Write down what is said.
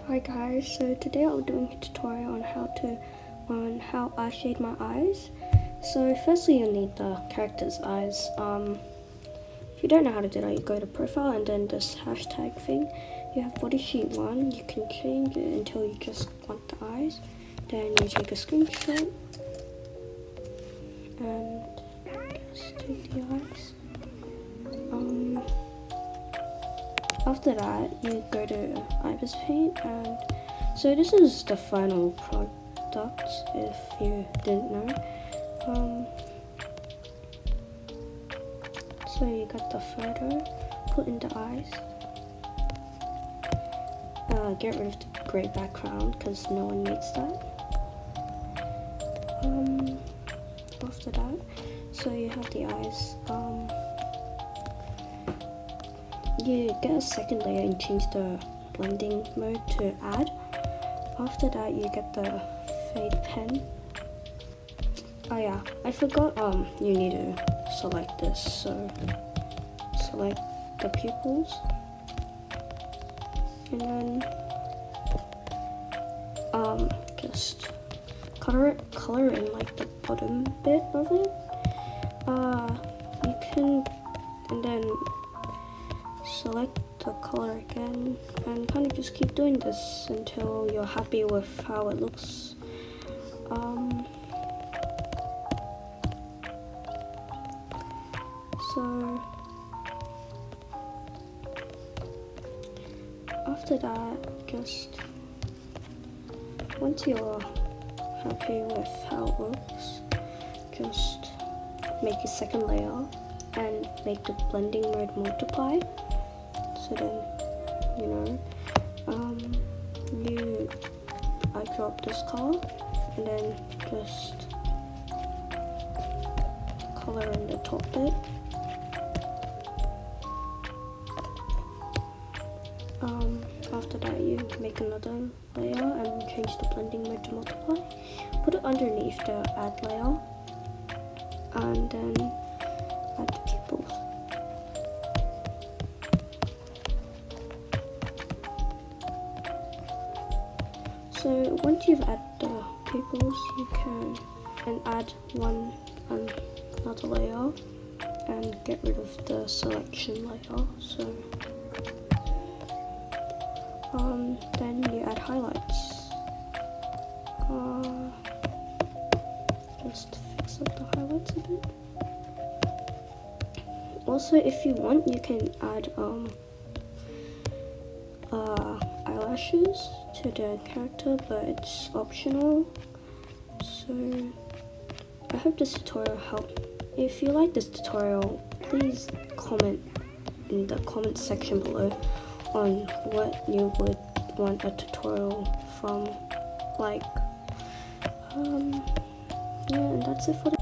Hi guys, so today I'll be doing a tutorial on how I shade my eyes. So firstly you'll need the character's eyes. If you don't know how to do that, you go to profile and then this hashtag thing. You have body sheet 1, you can change it until you just want the eyes. Then you take a screenshot and just take the eyes. After that, you go to Ibis Paint, and so this is the final product if you didn't know. So you got the photo, put in the eyes, get rid of the grey background because no one needs that. After that, so you have the eyes. You get a second layer and change the blending mode to add. After that, you get the fade pen. Oh yeah, I forgot you need to select this, so select the pupils and then just color in like the bottom bit of it. You can, and then select the color again and kind of just keep doing this until you're happy with how it looks. So after that, just once you're happy with how it looks, just make a second layer and make the blending mode multiply. So then, I drop this color and then just color in the top bit. After that, you make another layer and change the blending mode to multiply. Put it underneath the add layer and then add the pupils. So once you've added the pupils, you can add another layer and get rid of the selection layer. So then you add highlights. Just fix up the highlights a bit. Also, if you want, you can add eyelashes to the character, but it's optional. So I hope this tutorial helped. If you like this tutorial, please comment in the comment section below on what you would want a tutorial from, like, yeah, and that's it for